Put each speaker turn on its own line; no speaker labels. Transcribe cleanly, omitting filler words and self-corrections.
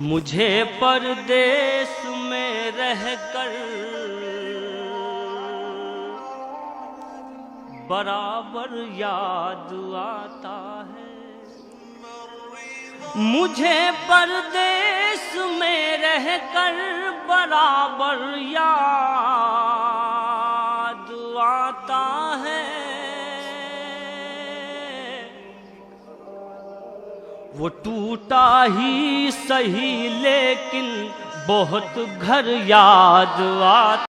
मुझे परदेश में रहकर बराबर याद आता है। मुझे परदेश में रहकर बराबर याद आता है। वो टूटा ही सही लेकिन बहुत घर याद आता